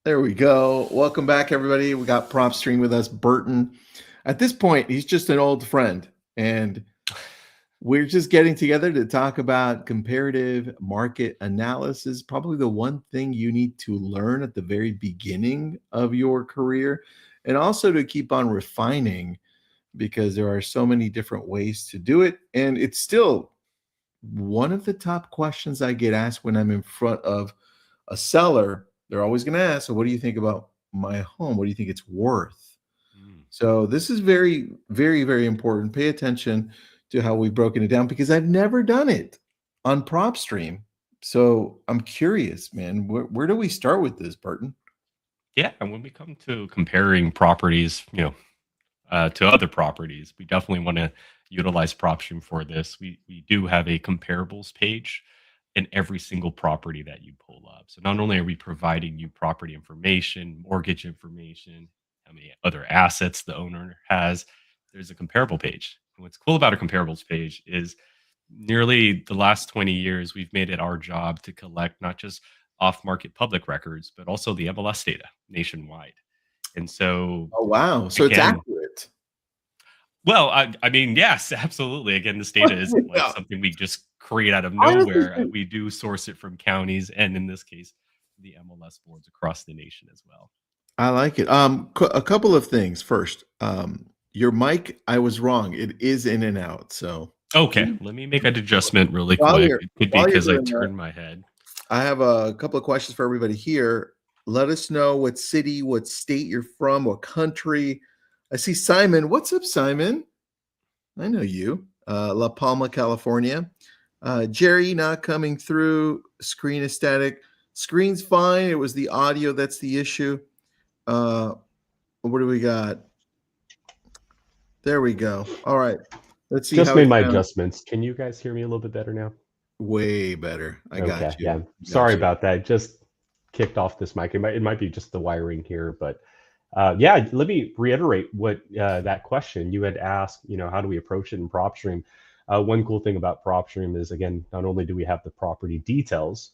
There we go. Welcome back, everybody. We got PropStream with us, Burton. At this point, he's just an old friend, and we're just getting together to talk about comparative market analysis. Probably the one thing you need to learn at the very beginning of your career, and also to keep on refining because there are so many different ways to do it. And it's still one of the top questions I get asked when I'm in front of a seller. They're always going to ask, so what do you think about my home? What do you think it's worth? Mm. So this is very, very, very important. Pay attention to how we've broken it down because I've never done it on PropStream. So I'm curious, man, where do we start with this, Burton? Yeah, and when we come to comparing properties, to other properties, we definitely want to utilize PropStream for this. We do have a comparables page in every single property that you pull up. So not only are we providing you property information, mortgage information, how many other assets the owner has, there's a comparable page. And what's cool about a comparables page is nearly the last 20 years, we've made it our job to collect not just off market public records, but also the MLS data nationwide. And so, Oh, wow. So it's again, accurate. well, I mean, yes, absolutely. Again, this data isn't like Yeah. something we just create out of Honestly, nowhere. We do source it from counties, and in this case, the MLS boards across the nation as well. I like it. A couple of things. First, your mic, I was wrong. It is in and out. So Okay, let me make an adjustment really while quick. you're It could be while you're because I doing that, turned my head. I have a couple of questions for everybody here. Let us know what city, what state you're from, what country. I see Simon. What's up, Simon? I know you. La Palma, California. Jerry not coming through. Screen is static. Screen's fine. It was the audio that's the issue. Uh, what do we got? There we go. All right. Let's see Just how it made my sounds. adjustments. Can you guys hear me a little bit better now? Way better. I Okay, got you. yeah. Sorry Got you. about that. Just kicked off this mic. It might be just the wiring here, but yeah. Let me reiterate what that question you had asked. How do we approach it in PropStream? One cool thing about PropStream is, again, not only do we have the property details,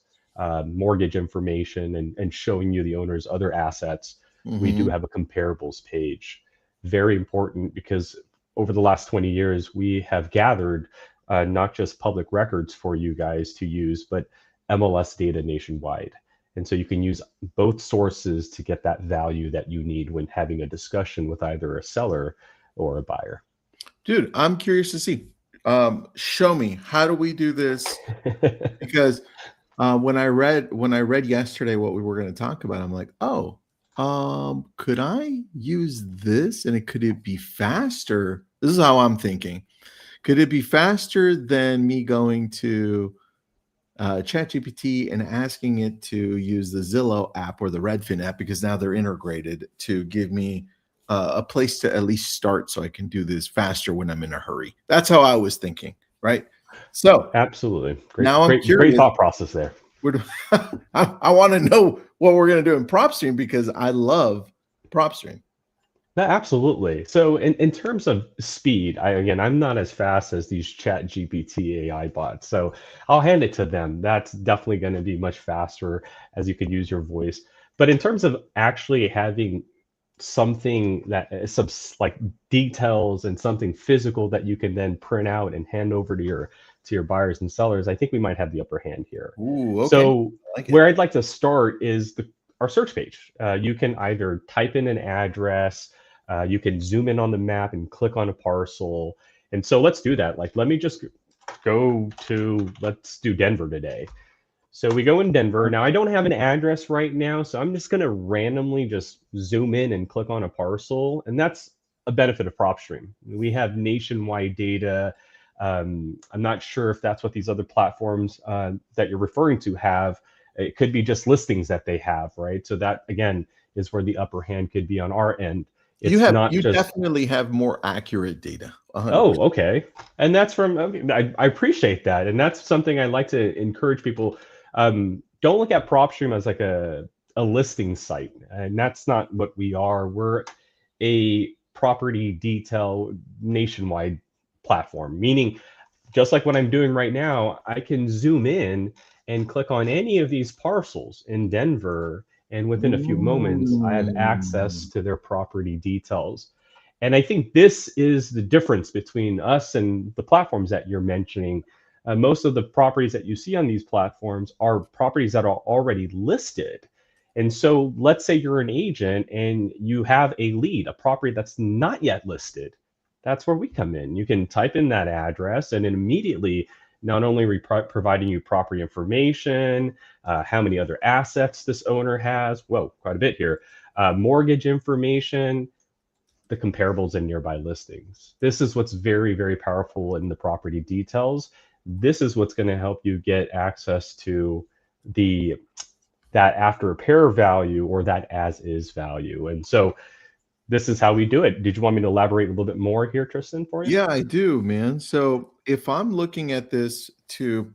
mortgage information, and showing you the owner's other assets, we do Mhm. have a comparables page. Very important because over the last 20 years, we have gathered not just public records for you guys to use, but MLS data nationwide. And so you can use both sources to get that value that you need when having a discussion with either a seller or a buyer. Dude, I'm curious to see. Show me, how do we do this? Because when I read yesterday what we were going to talk about, I'm like, oh, could I use this and could it be faster? This is how I'm thinking. Could it be faster than me going to ChatGPT and asking it to use the Zillow app or the Redfin app because now they're integrated to give me a place to at least start so I can do this faster when I'm in a hurry. That's how I was thinking, right? So Absolutely. Great, now I'm great, great curious. thought process there. I want to know what we're going to do in PropStream because I love PropStream. Absolutely. So in terms of speed, I'm not as fast as these chat GPT AI bots. So I'll hand it to them. That's definitely going to be much faster as you could use your voice. But in terms of actually having something that is like details and something physical that you can then print out and hand over to your buyers and sellers, I think we might have the upper hand here. Ooh, okay. So I like it. where I'd like to start is our search page. You can either type in an address, you can zoom in on the map and click on a parcel. And so let's do that. Like, let me just let's do Denver today. So we go in Denver. Now I don't have an address right now, so I'm just gonna randomly just zoom in and click on a parcel. And that's a benefit of PropStream. We have nationwide data. I'm not sure if that's what these other platforms that you're referring to have. It could be just listings that they have, right? So that, again, is where the upper hand could be on our end. It's not You just, definitely have more accurate data. 100%. oh, okay. And that's from, okay, I appreciate that. And that's something I like to encourage people. Don't look at PropStream as like a listing site. And that's not what we are. We're a property detail nationwide platform, meaning just like what I'm doing right now, I can zoom in and click on any of these parcels in Denver And within a few moments, I have access Mm. to their property details. And I think this is the difference between us and the platforms that you're mentioning. Most of the properties that you see on these platforms are properties that are already listed. And so let's say you're an agent and you have a lead, a property that's not yet listed. That's where we come in. You can type in that address and it immediately not only providing you property information, how many other assets this owner has, whoa, quite a bit here, mortgage information, the comparables and nearby listings. This is what's very, very powerful in the property details. This is what's going to help you get access to the that after repair value or that as is value. And so this is how we do it. Did you want me to elaborate a little bit more here, Tristan, for you? Yeah, I do, man. So if I'm looking at this to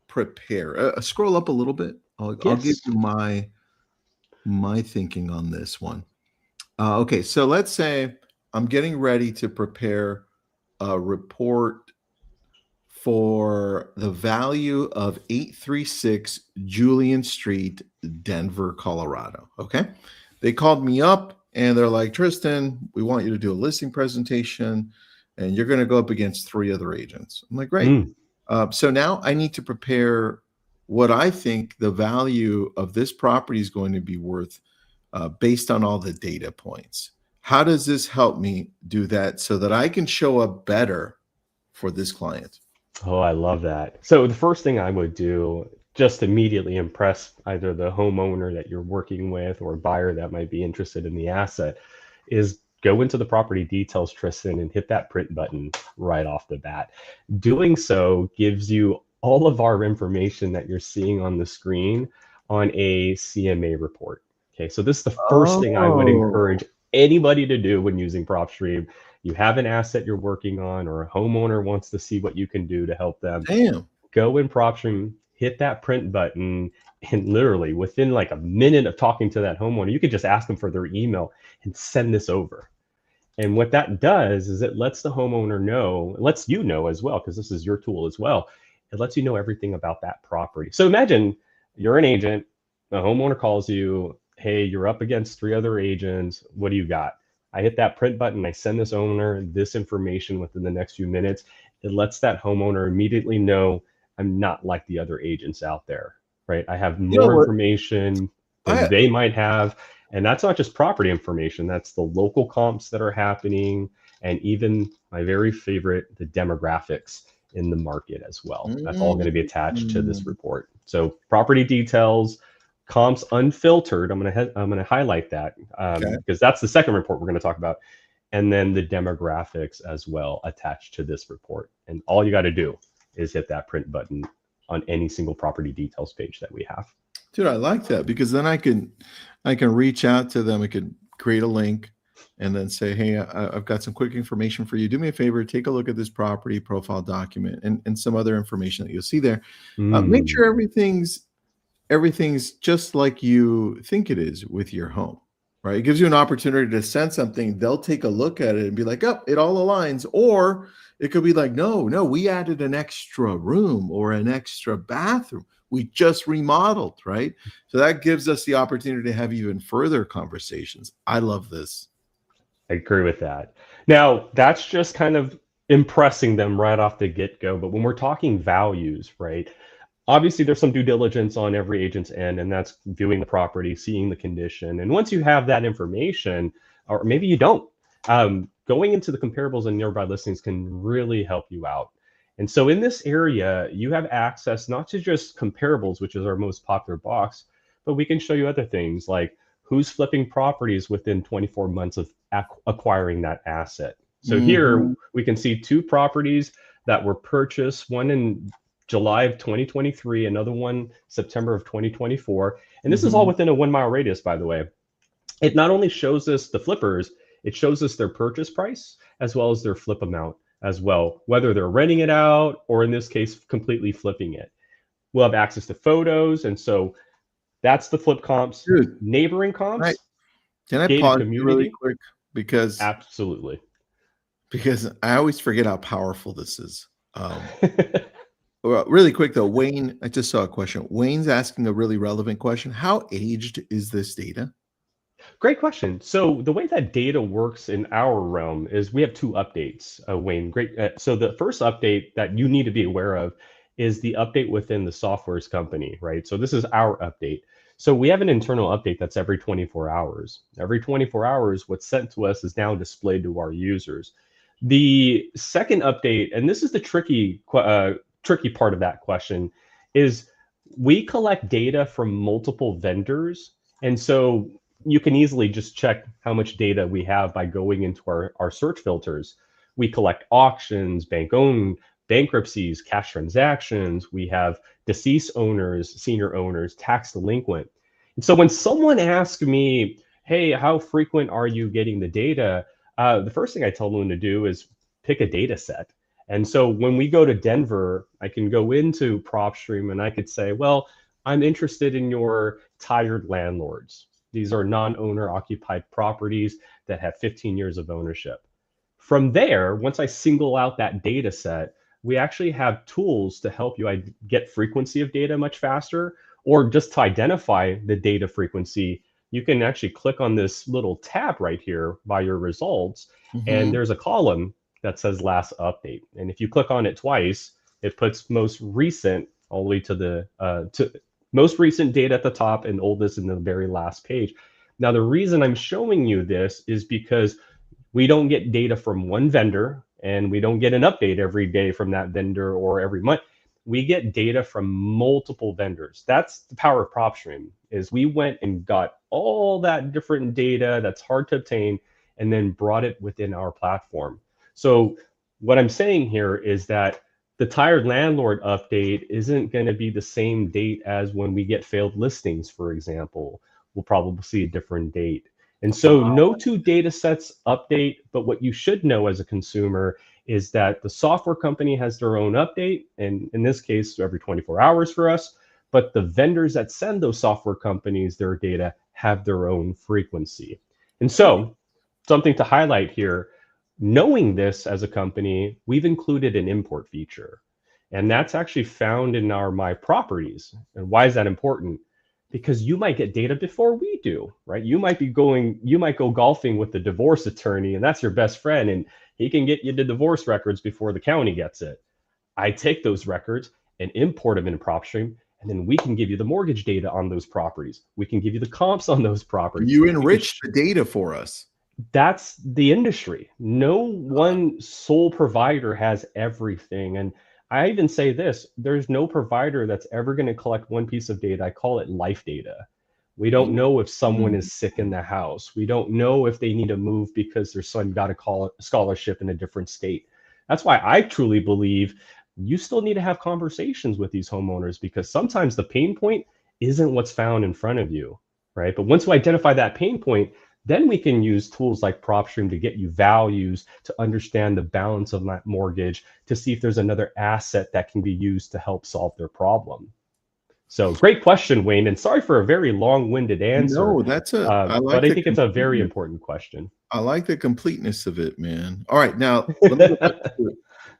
prepare, scroll up a little bit. I'll give Yes. you my thinking on this one. Okay, so let's say I'm getting ready to prepare a report for the value of 836 Julian Street, Denver, Colorado. Okay. They called me up and they're like, Tristan, we want you to do a listing presentation and you're going to go up against three other agents. I'm like, great. Mm. So now I need to prepare what I think the value of this property is going to be worth based on all the data points. How does this help me do that so that I can show up better for this client? Oh, I love that. So the first thing I would do, just immediately impress either the homeowner that you're working with or a buyer that might be interested in the asset, is go into the property details, Tristan, and hit that print button right off the bat. Doing so gives you all of our information that you're seeing on the screen on a CMA report. Okay, so this is the first thing I would Oh, encourage anybody to do when using PropStream. You have an asset you're working on, or a homeowner wants to see what you can do to help them, damn. go in PropStream, hit that print button, and literally within like a minute of talking to that homeowner, you could just ask them for their email and send this over. And what that does is it lets the homeowner know, it lets you know as well, because this is your tool as well. It lets you know everything about that property. So imagine you're an agent, the homeowner calls you, hey, you're up against three other agents. What do you got? I hit that print button, I send this owner this information within the next few minutes. It lets that homeowner immediately know I'm not like the other agents out there, right? I have You know more what? information than I they might have. And that's not just property information, that's the local comps that are happening, and even my very favorite, the demographics in the market as well. That's all going to be attached to this mm, report. So property details, comps unfiltered. I'm going to highlight that okay. because that's the second report we're going to talk about, and then the demographics as well attached to this report. And all you got to do is hit that print button on any single property details page that we have. Dude, I like that because then I can reach out to them. I could create a link and then say, hey, I've got some quick information for you. Do me a favor, take a look at this property profile document and some other information that you'll see there. Make Mm. sure everything's just like you think it is with your home, right? It gives you an opportunity to send something. They'll take a look at it and be like, oh, it all aligns. Or it could be like, no, no, we added an extra room or an extra bathroom. We just remodeled, right? So that gives us the opportunity to have even further conversations. I love this. I agree with that. Now, that's just kind of impressing them right off the get-go. But when we're talking values, right? Obviously, there's some due diligence on every agent's end, and that's viewing the property, seeing the condition. And once you have that information, or maybe you don't, going into the comparables and nearby listings can really help you out. And so in this area, you have access not to just comparables, which is our most popular box, but we can show you other things like who's flipping properties within 24 months of acquiring that asset. So here Mhm, we can see two properties that were purchased, one in July of 2023, another one September of 2024. And this is all mhm. within a 1 mile radius, by the way. It not only shows us the flippers, it shows us their purchase price as well as their flip amount as well, whether they're renting it out or in this case, completely flipping it. We'll have access to photos. And so that's the flip comps, Dude, neighboring right. comps, Can I gated pause you really community. quick? Because Absolutely. because I always forget how powerful this is. Well, really quick though, Wayne, I just saw a question. Wayne's asking a really relevant question. How aged is this data? Great question. So the way that data works in our realm is we have two updates, Wayne. Great. So the first update that you need to be aware of is the update within the software's company, right? So this is our update. So we have an internal update that's every 24 hours. Every 24 hours, what's sent to us is now displayed to our users. The second update, and this is the tricky part of that question, is we collect data from multiple vendors. And so you can easily just check how much data we have by going into our search filters. We collect auctions, bank owned, bankruptcies, cash transactions. We have deceased owners, senior owners, tax delinquent. And so when someone asks me, hey, how frequent are you getting the data? The first thing I tell them to do is pick a data set. And so when we go to Denver, I can go into PropStream and I could say, well, I'm interested in your tired landlords. These are non-owner occupied properties that have 15 years of ownership. From there, once I single out that data set, we actually have tools to help you get frequency of data much faster, or just to identify the data frequency. You can actually click on this little tab right here by your results, and Mhm. there's a column that says last update. And if you click on it twice, it puts most recent all the way to the most recent data at the top and oldest in the very last page. Now, the reason I'm showing you this is because we don't get data from one vendor and we don't get an update every day from that vendor or every month. We get data from multiple vendors. That's the power of PropStream, is we went and got all that different data that's hard to obtain and then brought it within our platform. So what I'm saying here is that the tired landlord update isn't going to be the same date as when we get failed listings, for example. We'll probably see a different date. And so no two data sets update, but what you should know as a consumer is that the software company has their own update, and in this case, every 24 hours for us, but the vendors that send those software companies their data have their own frequency. And so something to highlight here, knowing this as a company, we've included an import feature. And that's actually found in our My Properties. And why is that important? Because you might get data before we do, right? You might go golfing with the divorce attorney, and that's your best friend, and he can get you the divorce records before the county gets it. I take those records and import them into PropStream, and then we can give you the mortgage data on those properties. We can give you the comps on those properties. You enrich the data for us. That's the industry. No one sole provider has everything. And I even say this, there's no provider that's ever going to collect one piece of data. I call it life data. We don't know if someone Mm. is sick in the house. We don't know if they need to move because their son got a scholarship in a different state. That's why I truly believe you still need to have conversations with these homeowners, because sometimes the pain point isn't what's found in front of you, right? But once you identify that pain point, then we can use tools like PropStream to get you values, to understand the balance of that mortgage, to see if there's another asset that can be used to help solve their problem. So great question, Wayne, and sorry for a very long-winded answer, No, I like but I the think it's a very completeness. important question. I like the completeness of it, man. All right, now let me go back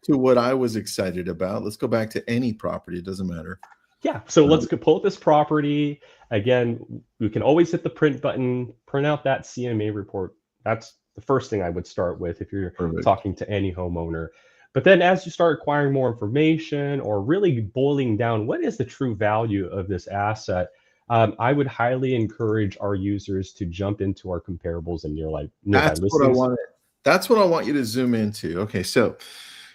to what I was excited about. Let's go back to any property, it doesn't matter. Yeah, so Um, let's go pull up this property. Again, we can always hit the print button, print out that CMA report. That's the first thing I would start with if you're Perfect. talking to any homeowner. But then as you start acquiring more information or really boiling down what is the true value of this asset, I would highly encourage our users to jump into our comparables and nearby That's what I listings. wanted. That's what I want you to zoom into. Okay, so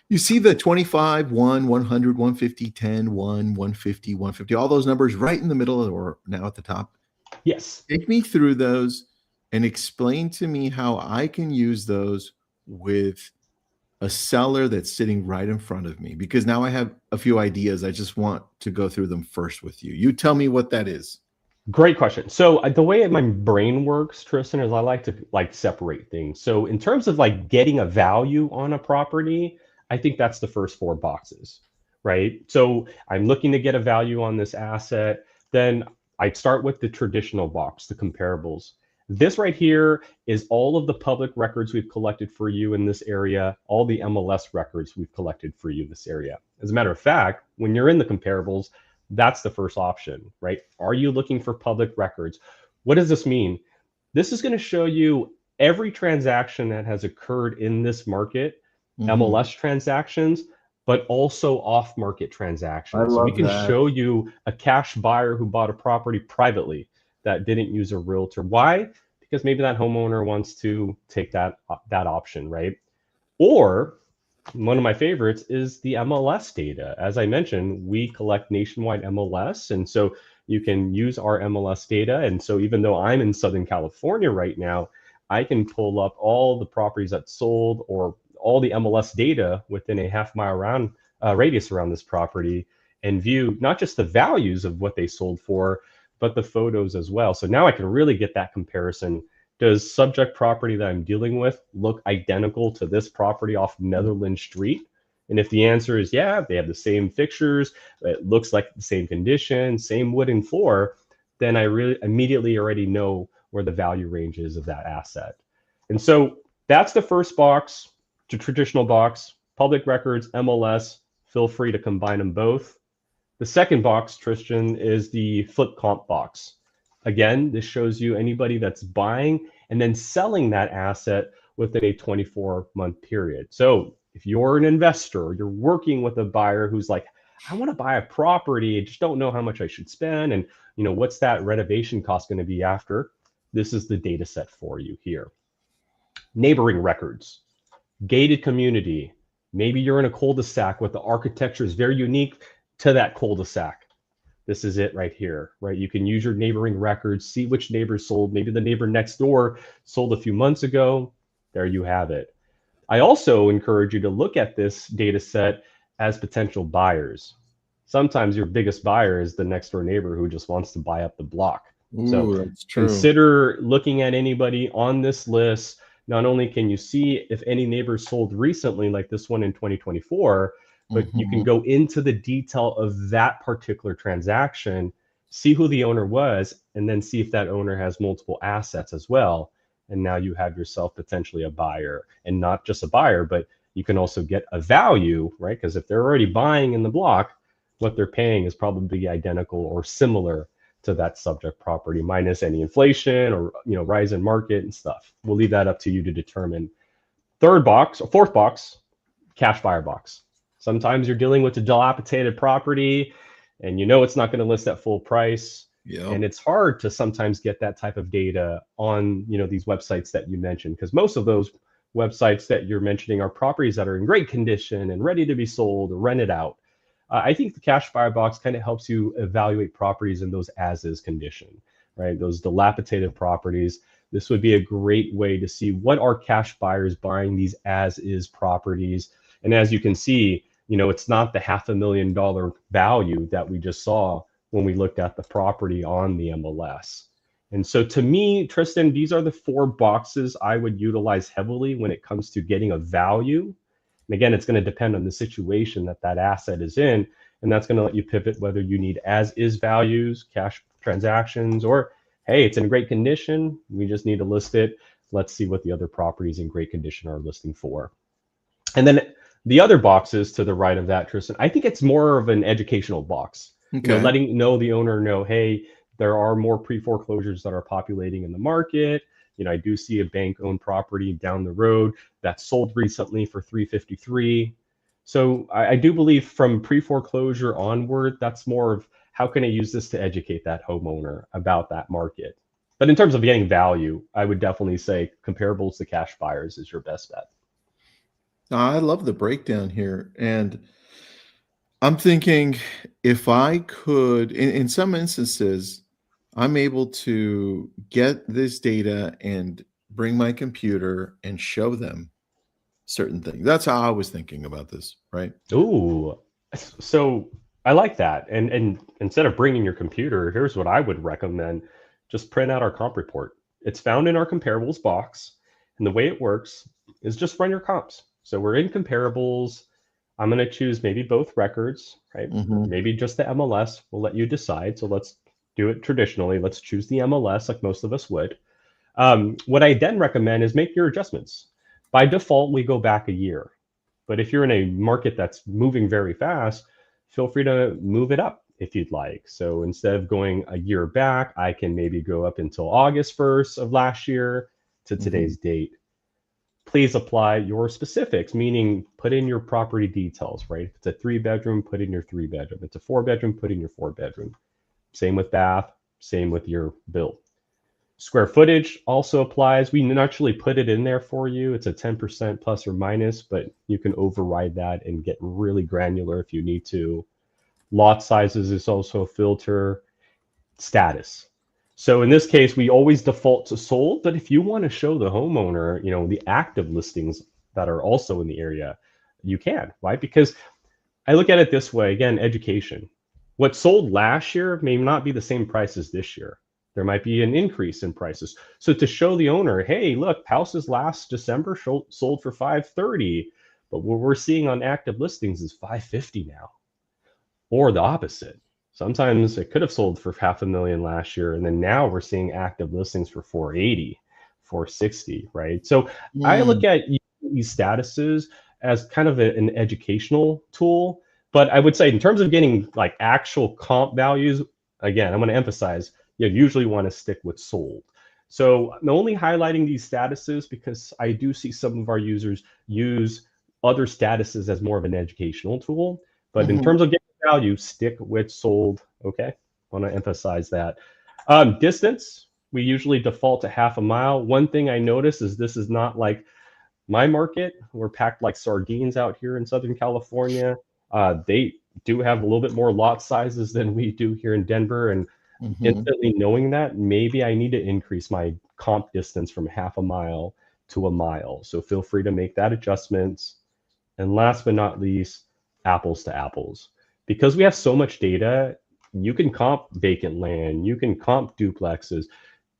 you see the 25, 1, 100, 150, 10, 1, 150, 150, all those numbers right in the middle or now at the top. Yes. Take me through those and explain to me how I can use those with a seller that's sitting right in front of me, because now I have a few ideas. I just want to go through them first with you. You tell me what that is. Great question. So the way my brain works, Tristan, is I like to separate things. So in terms of getting a value on a property, I think that's the first four boxes, right? So I'm looking to get a value on this asset. Then I'd start with the traditional box, the comparables. This right here is all of the public records we've collected for you in this area, all the MLS records we've collected for you in this area. As a matter of fact, when you're in the comparables, that's the first option, right? Are you looking for public records? What does this mean? This is going to show you every transaction that has occurred in this market, MLS transactions, but also off-market I transactions. So we love can that. show you a cash buyer who bought a property privately that didn't use a realtor. Why? Because maybe that homeowner wants to take that option, right? Or one of my favorites is the MLS data. As I mentioned, we collect nationwide MLS, and so you can use our MLS data. And so even though I'm in Southern California right now, I can pull up all the properties that sold or all the MLS data within a half-mile around radius around this property and view not just the values of what they sold for, but the photos as well. So now I can really get that comparison. Does subject property that I'm dealing with look identical to this property off Netherland Street? And if the answer is yeah, they have the same fixtures, it looks like the same condition, same wooden floor, then I really immediately already know where the value range is of that asset. And so that's the first box, the traditional box, public records, MLS. Feel free to combine them both. The second box, Tristan, is the flip comp box. Again, this shows you anybody that's buying and then selling that asset within a 24-month period. So if you're an investor, you're working with a buyer who's like, I want to buy a property, I just don't know how much I should spend, and what's that renovation cost going to be after? This is the data set for you here. Neighboring records, gated community. Maybe you're in a cul-de-sac with the architecture is very unique to that cul-de-sac. This is it right here, right? You can use your neighboring records, see which neighbors sold. Maybe the neighbor next door sold a few months ago. There you have it. I also encourage you to look at this data set as potential buyers. Sometimes your biggest buyer is the next door neighbor who just wants to buy up the block. So That's true. consider looking at anybody on this list. Not only can you see if any neighbors sold recently, like this one in 2024, but you can go into the detail of that particular transaction, see who the owner was, and then see if that owner has multiple assets as well. And now you have yourself potentially a buyer, and not just a buyer, but you can also get a value, right? Because if they're already buying in the block, what they're paying is probably identical or similar to that subject property, minus any inflation or rise in market and stuff. We'll leave that up to you to determine. Third box or fourth box, cash buyer box. Sometimes you're dealing with a dilapidated property and it's not going to list at full price. Yep. And it's hard to sometimes get that type of data on these websites that you mentioned, because most of those websites that you're mentioning are properties that are in great condition and ready to be sold or rented out. I think the cash buyer box kind of helps you evaluate properties in those as-is condition, right? Those dilapidated properties. This would be a great way to see what are cash buyers buying these as-is properties. And as you can see, it's not the $500,000 value that we just saw when we looked at the property on the MLS. And so to me, Tristan, these are the 4 boxes I would utilize heavily when it comes to getting a value. And again, it's going to depend on the situation that asset is in. And that's going to let you pivot whether you need as-is values, cash transactions, or, hey, it's in great condition, we just need to list it. Let's see what the other properties in great condition are listing for. And then the other boxes to the right of that, Tristan, I think it's more of an educational box. Okay. Letting the owner know, hey, there are more pre-foreclosures that are populating in the market. I do see a bank-owned property down the road that sold recently for $353. So I do believe from pre-foreclosure onward, that's more of how can I use this to educate that homeowner about that market. But in terms of getting value, I would definitely say comparables to cash buyers is your best bet. I love the breakdown here. And I'm thinking if I could, in some instances, I'm able to get this data and bring my computer and show them certain things. That's how I was thinking about this, right? Ooh, so I like that. And instead of bringing your computer, here's what I would recommend. Just print out our comp report. It's found in our comparables box. And the way it works is just run your comps. So we're in comparables. I'm going to choose maybe both records, right? Maybe just the MLS. We'll let you decide. So let's do it traditionally. Let's choose the MLS like most of us would. What I then recommend is make your adjustments. By default, we go back a year. But if you're in a market that's moving very fast, feel free to move it up if you'd like. So instead of going a year back, I can maybe go up until August 1st of last year to today's date. Please apply your specifics, meaning put in your property details, right? If it's a 3-bedroom, put in your 3-bedroom. If it's a 4-bedroom, put in your 4-bedroom. Same with bath, same with your bill. Square footage also applies. We naturally put it in there for you. It's a 10% plus or minus, but you can override that and get really granular if you need to. Lot sizes is also a filter. Status. So in this case, we always default to sold, but if you want to show the homeowner, the active listings that are also in the area, you can, right? Because I look at it this way, again, education. What sold last year may not be the same price as this year. There might be an increase in prices. So to show the owner, hey, look, houses last December sold for $530, but what we're seeing on active listings is $550 now, or the opposite. Sometimes it could have sold for $500,000 last year, and then now we're seeing active listings for 480, 460, right? So I look at these statuses as kind of an educational tool, but I would say in terms of getting like actual comp values, again, I'm going to emphasize you usually want to stick with sold. So I'm only highlighting these statuses because I do see some of our users use other statuses as more of an educational tool. But in terms of getting value, stick with sold. Okay, I want to emphasize that. Distance, we usually default to half a mile. One thing I notice is this is not like my market. We're packed like sardines out here in Southern California. They do have a little bit more lot sizes than we do here in Denver. And instantly knowing that, maybe I need to increase my comp distance from half a mile to a mile. So feel free to make that adjustment. And last but not least, apples to apples. Because we have so much data, you can comp vacant land, you can comp duplexes.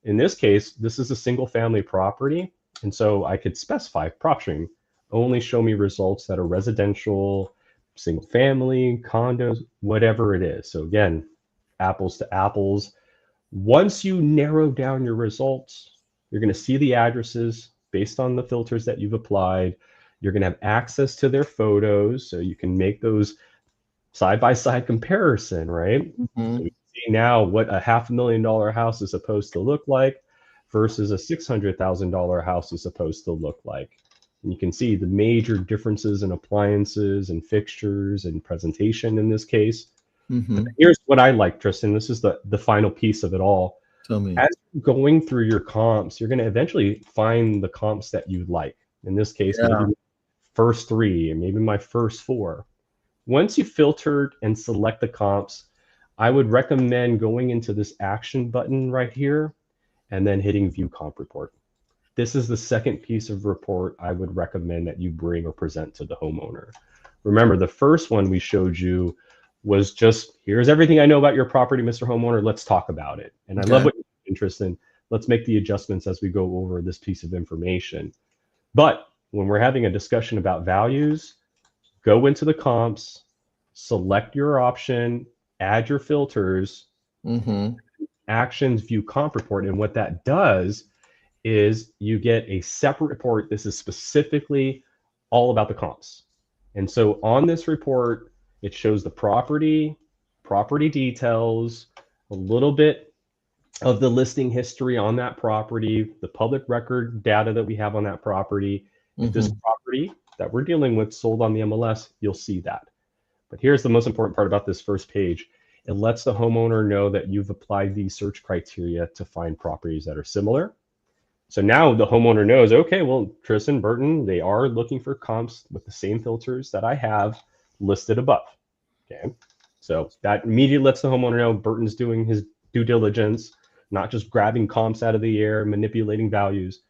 In this case, this is a single family property. And so I could specify PropStream, only show me results that are residential, single family, condos, whatever it is. So again, apples to apples. Once you narrow down your results, you're going to see the addresses based on the filters that you've applied. You're going to have access to their photos, so you can make those side-by-side comparison, right? So you see now what a $500,000 house is supposed to look like versus a $600,000 house is supposed to look like. And you can see the major differences in appliances and fixtures and presentation in this case. Here's what I like, Tristan. This is the final piece of it all. Tell me. As you're going through your comps, you're going to eventually find the comps that you like. In this case, maybe first 3, and maybe my first 4. Once you filtered and select the comps, I would recommend going into this action button right here and then hitting view comp report. This is the second piece of report I would recommend that you bring or present to the homeowner. Remember, the first one we showed you was just, here's everything I know about your property, Mr. Homeowner, let's talk about it. And I love what you're interested in. Let's make the adjustments as we go over this piece of information. But when we're having a discussion about values, go into the comps, select your option, add your filters, actions, view comp report. And what that does is you get a separate report. This is specifically all about the comps. And so on this report, it shows the property details, a little bit of the listing history on that property, the public record data that we have on that property. If this property that we're dealing with sold on the MLS, you'll see that. But here's the most important part about this first page. It lets the homeowner know that you've applied these search criteria to find properties that are similar. So now the homeowner knows, okay, well, Tristan, Burton, they are looking for comps with the same filters that I have listed above. Okay, so that immediately lets the homeowner know Burton's doing his due diligence, not just grabbing comps out of the air, manipulating values.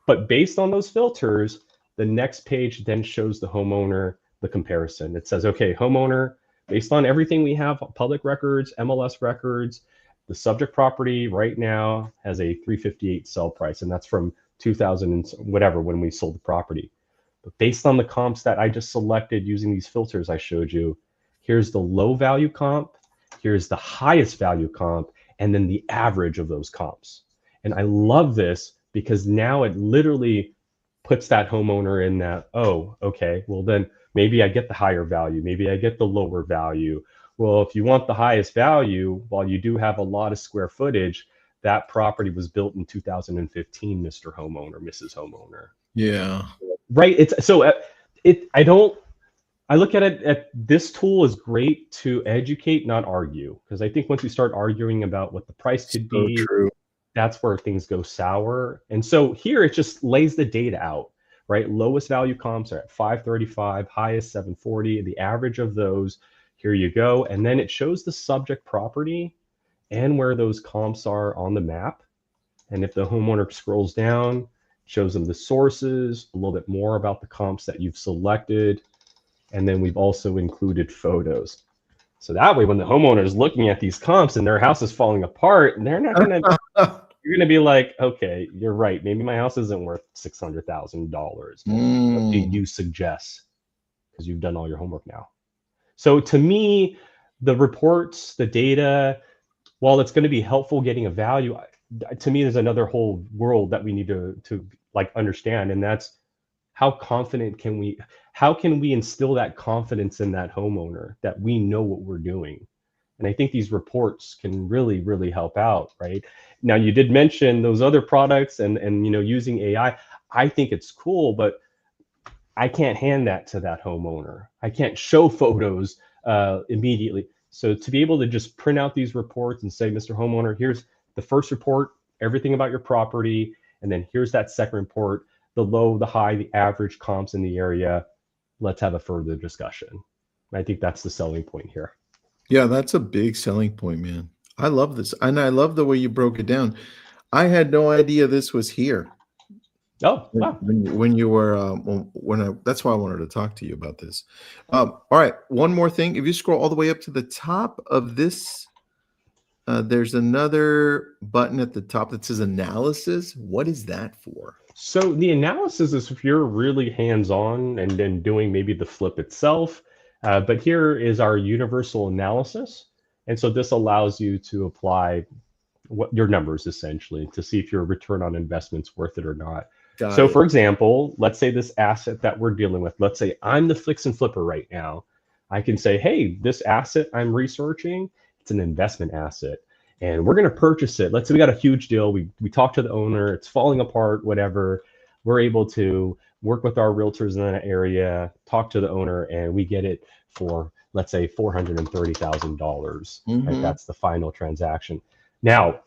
But based on those filters, the next page then shows the homeowner the comparison. It says, okay, homeowner, based on everything we have, public records, MLS records, the subject property right now has a $358 sell price, and that's from 2000 and whatever when we sold the property. But based on the comps that I just selected using these filters I showed you, here's the low value comp, here's the highest value comp, and then the average of those comps. And I love this because now it literally puts that homeowner in that, oh, okay, well then maybe I get the higher value, maybe I get the lower value. Well, if you want the highest value, while you do have a lot of square footage, that property was built in 2015, Mr. Homeowner, Mrs. Homeowner. Yeah. Right. It's so I look at it at this tool is great to educate, not argue. Because I think once you start arguing about what the price could So be, true. that's where things go sour. And so here it just lays the data out, right? Lowest value comps are at 535, highest 740, the average of those, here you go. And then it shows the subject property and where those comps are on the map. And if the homeowner scrolls down, shows them the sources, a little bit more about the comps that you've selected. And then we've also included photos. So that way, when the homeowner is looking at these comps and their house is falling apart, they're not going to, you're going to be like, okay, you're right. Maybe my house isn't worth $600,000. What do you suggest? Because you've done all your homework now. So to me, the reports, the data, while it's going to be helpful getting a value, to me, there's another whole world that we need to like understand. And that's how confident how can we instill that confidence in that homeowner that we know what we're doing? And I think these reports can really, really help out, right? Now, you did mention those other products and using AI. I think it's cool, but I can't hand that to that homeowner. I can't show photos immediately. So to be able to just print out these reports and say, Mr. Homeowner, here's the first report, everything about your property, and then here's that second report, the low, the high, the average comps in the area. Let's have a further discussion. I think that's the selling point here. Yeah, that's a big selling point, man. I love this. And I love the way you broke it down. I had no idea this was here. Oh, wow. When you were, that's why I wanted to talk to you about this. All right. One more thing. If you scroll all the way up to the top of this, there's another button at the top that says analysis. What is that for? So the analysis is if you're really hands-on and then doing maybe the flip itself. But here is our universal analysis. And so this allows you to apply what your numbers essentially to see if your return on investment's worth it or not. So for example, let's say this asset that we're dealing with, let's say I'm the fix and flipper right now. I can say, hey, this asset I'm researching, it's an investment asset and we're going to purchase it. Let's say we got a huge deal. We talk to the owner, it's falling apart, whatever. We're able to work with our realtors in that area, talk to the owner, and we get it for, let's say, $430,000. Right? That's the final transaction. Now,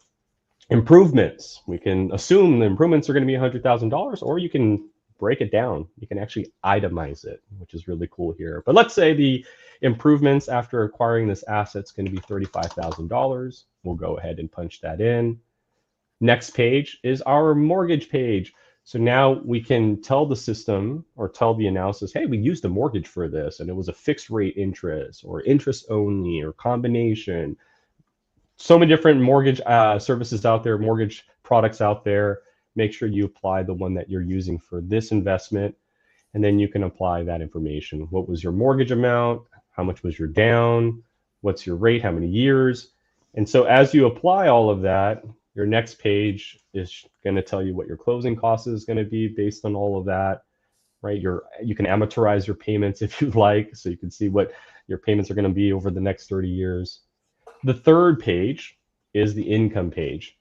improvements, we can assume the improvements are going to be $100,000, or you can break it down. You can actually itemize it, which is really cool here. But let's say the improvements after acquiring this asset is going to be $35,000. We'll go ahead and punch that in. Next page is our mortgage page. So now we can tell the system or tell the analysis, hey, we used a mortgage for this and it was a fixed rate interest or interest only or combination. So many different mortgage services out there, mortgage products out there. Make sure you apply the one that you're using for this investment. And then you can apply that information. What was your mortgage amount? How much was your down? What's your rate? How many years? And so as you apply all of that, your next page is going to tell you what your closing cost is going to be based on all of that, right? You can amortize your payments if you like, so you can see what your payments are going to be over the next 30 years. The third page is the income page.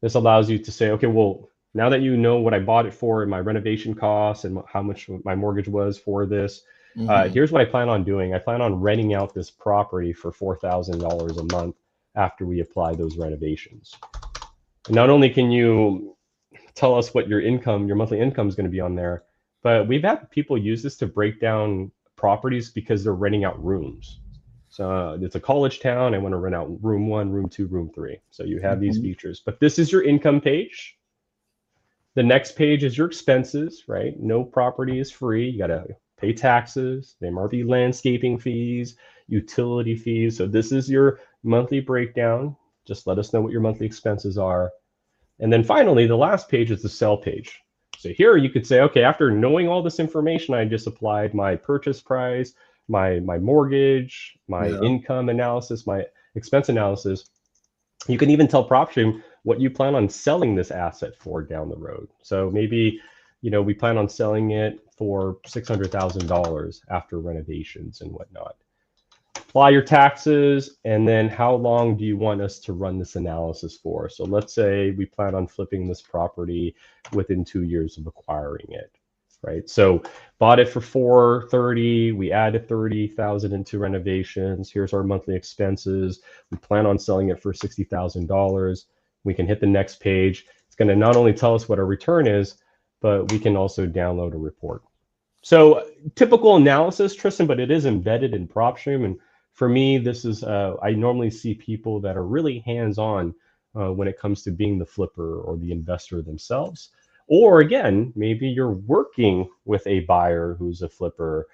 This allows you to say, okay, well, now that you know what I bought it for and my renovation costs and how much my mortgage was for this, here's what I plan on doing. I plan on renting out this property for $4,000 a month after we apply those renovations. And not only can you tell us what your income, your monthly income is going to be on there, but we've had people use this to break down properties because they're renting out rooms. So it's a college town. I want to rent out room 1, room 2, room 3. So you have these features, but this is your income page. The next page is your expenses, right? No property is free. You got to pay taxes. There might be landscaping fees, utility fees. So this is your monthly breakdown. Just let us know what your monthly expenses are. And then finally, the last page is the sell page. So here you could say, okay, after knowing all this information, I just applied my purchase price, my mortgage, my income analysis, my expense analysis. You can even tell PropStream, what you plan on selling this asset for down the road. So maybe, we plan on selling it for $600,000 after renovations and whatnot. Apply your taxes, and then how long do you want us to run this analysis for? So let's say we plan on flipping this property within 2 years of acquiring it, right? So bought it for $430,000, we added $30,000 into renovations. Here's our monthly expenses. We plan on selling it for $60,000. We can hit the next page. It's going to not only tell us what our return is, but we can also download a report. So typical analysis, Tristan, but it is embedded in PropStream. And for me, this is, I normally see people that are really hands-on when it comes to being the flipper or the investor themselves. Or again, maybe you're working with a buyer who's a flipper.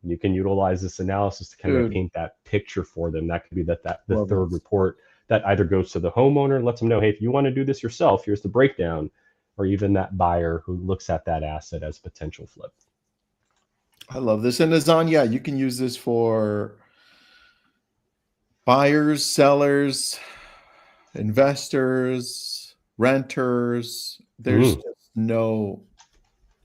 You can utilize this analysis to kind of paint that picture for them. That could be the third report that either goes to the homeowner and lets them know, hey, if you want to do this yourself, here's the breakdown, or even that buyer who looks at that asset as potential flip. I love this. And Azan, yeah, you can use this for buyers, sellers, investors, renters. There's no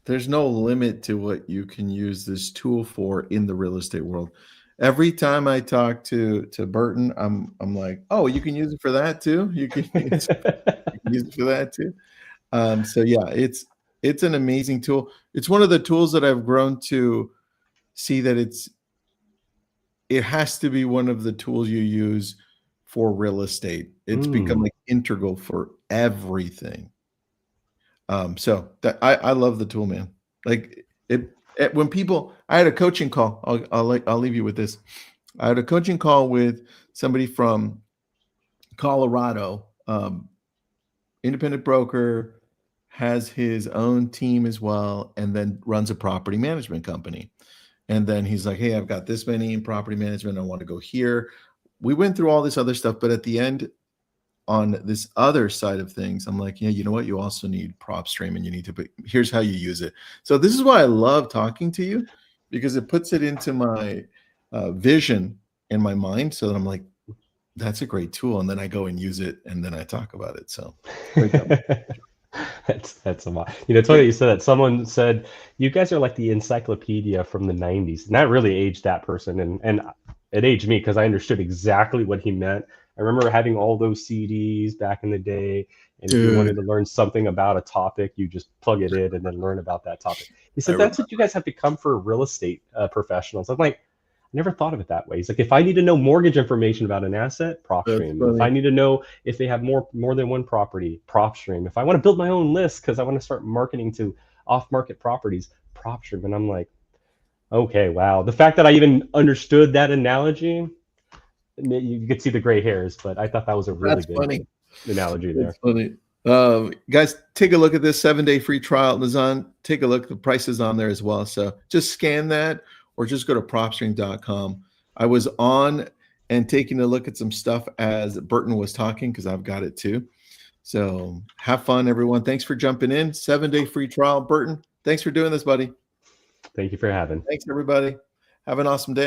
limit to what you can use this tool for in the real estate world. Every time I talk to Burton, I'm like, oh, you can use it for that too. You can use it for that too. So yeah, it's an amazing tool. It's one of the tools that I've grown to see that it has to be one of the tools you use for real estate. It's become like integral for everything. So that I love the tool, man. Like when people, I had a coaching call. I'll leave you with this. I had a coaching call with somebody from Colorado, independent broker, has his own team as well, and then runs a property management company. And then he's like, hey, I've got this many in property management. I want to go here. We went through all this other stuff, but at the end, on this other side of things, I'm like, yeah, you know what? You also need PropStream, and you need to here's how you use it. So this is why I love talking to you, because it puts it into my vision in my mind. So that I'm like, that's a great tool. And then I go and use it, and then I talk about it. So great job. That's a lot. It's funny that you said that. Someone said, you guys are like the encyclopedia from the 90s. And that really aged that person. And it aged me because I understood exactly what he meant. I remember having all those CDs back in the day. And if you wanted to learn something about a topic, you just plug it in and then learn about that topic. He said, that's what you guys have become for real estate professionals. I'm like, I never thought of it that way. He's like, if I need to know mortgage information about an asset, PropStream. If I need to know if they have more than one property, PropStream. If I want to build my own list because I want to start marketing to off-market properties, PropStream. And I'm like, okay, wow. The fact that I even understood that analogy, you could see the gray hairs, but I thought that was a really good analogy there. That's funny. Guys, take a look at this 7-day free trial. Nazan, take a look. The price is on there as well. So just scan that, or just go to propstream.com. I was on and taking a look at some stuff as Burton was talking, because I've got it too. So have fun, everyone. Thanks for jumping in. 7-day free trial. Burton, thanks for doing this, buddy. Thank you for having. Thanks, everybody. Have an awesome day.